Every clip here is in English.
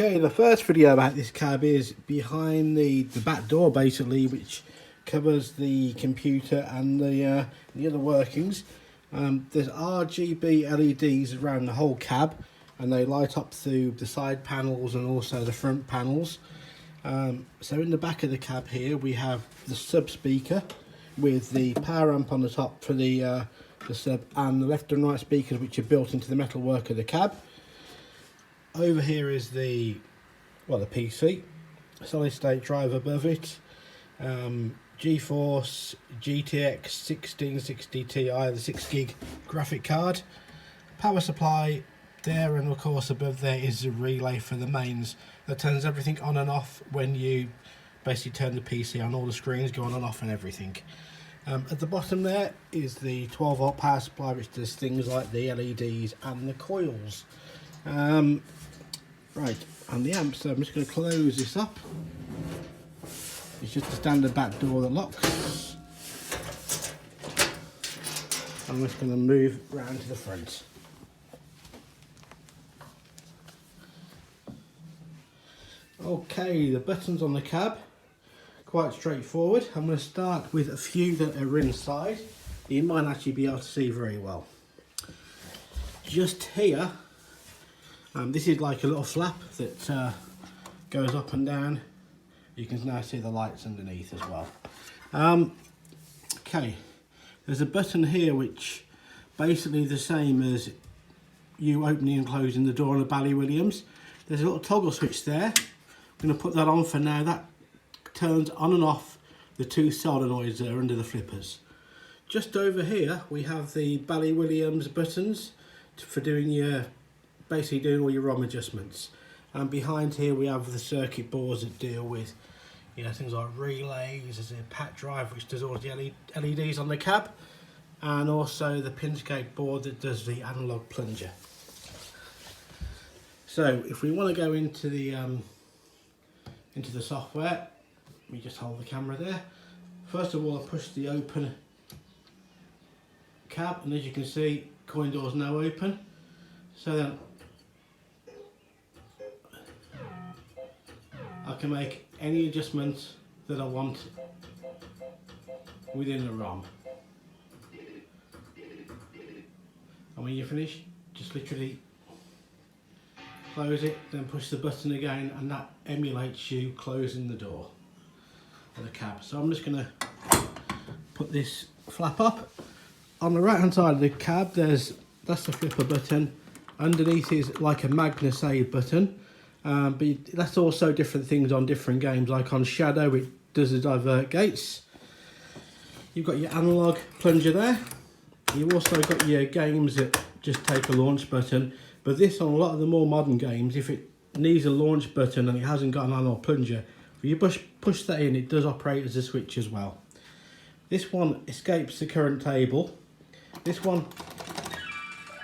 Okay, the first video about this cab is behind the back door basically, which covers the computer and the other workings. There's RGB LEDs around the whole cab and they light up through the side panels and also the front panels. So in the back of the cab here we have the sub speaker with the power amp on the top for the sub, and the left and right speakers which are built into the metalwork of the cab. Over here is the PC, solid state drive above it, GeForce GTX 1660 Ti, the 6 gig graphic card, power supply there, and of course above there is a relay for the mains that turns everything on and off when you basically turn the PC on. All the screens go on and off and everything. At the bottom there is the 12 volt power supply which does things like the LEDs and the coils. Right, and the amp, so I'm just going to close this up. It's just a standard back door that locks. I'm just going to move round to the front. Okay, the buttons on the cab, quite straightforward. I'm going to start with a few that are inside. You might actually be able to see very well. Just here, this is like a little flap that goes up and down. You can now see the lights underneath as well. Okay, there's a button here which basically the same as you opening and closing the door on a Bally Williams. There's a little toggle switch there. I'm going to put that on for now. That turns on and off the two solenoids that are under the flippers. Just over here we have the Bally Williams buttons for doing your basically doing all your ROM adjustments, and behind here we have the circuit boards that deal with things like relays. There's a pat drive which does all the LEDs on the cab, and also the Pinscape board that does the analog plunger. So if we want to go into the software, we just hold the camera there. First of all I push the open cab, and as you can see coin door's now open. So then I can make any adjustments that I want within the ROM. And when you're finished, just literally close it, then push the button again, and that emulates you closing the door of the cab. So I'm just going to put this flap up. On the right hand side of the cab that's the flipper button. Underneath is like a magna save button. But that's also different things on different games, like on Shadow it does the divert gates. You've got your analog plunger there. You've also got your games that just take a launch button, but this on a lot of the more modern games, if it needs a launch button and it hasn't got an analog plunger, if you push that in, it does operate as a switch as well. This one escapes the current table. This one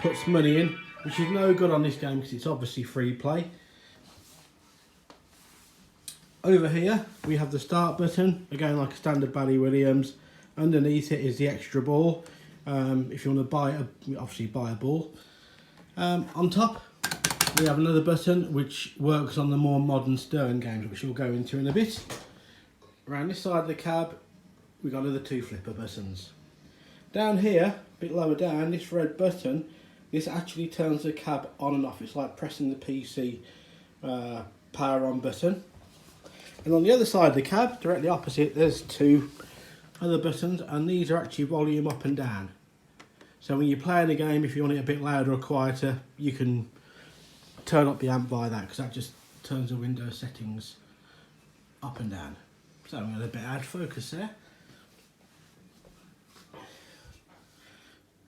puts money in, which is no good on this game because it's obviously free play. Over here we have the start button, again like a standard Bally Williams. Underneath it is the extra ball, if you want to obviously buy a ball. On top we have another button which works on the more modern Stern games, which we'll go into in a bit. Around this side of the cab we've got another two flipper buttons. Down here, a bit lower down, this red button, this actually turns the cab on and off. It's like pressing the PC power on button. And on the other side of the cab, directly opposite, there's two other buttons, and these are actually volume up and down. So when you're playing a game, if you want it a bit louder or quieter, you can turn up the amp by that, because that just turns the Windows settings up and down. So I'm going to a bit out of focus there.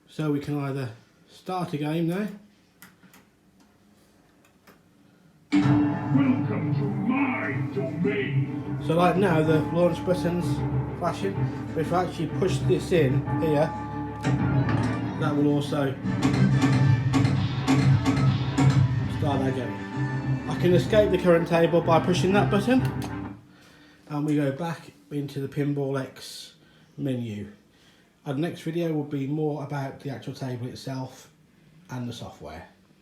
So we can either start a game now. Welcome to my domain. So like now the launch button's flashing, but if I actually push this in here, that will also start that game. I can escape the current table by pushing that button, and we go back into the Pinball X menu. And the next video will be more about the actual table itself and the software.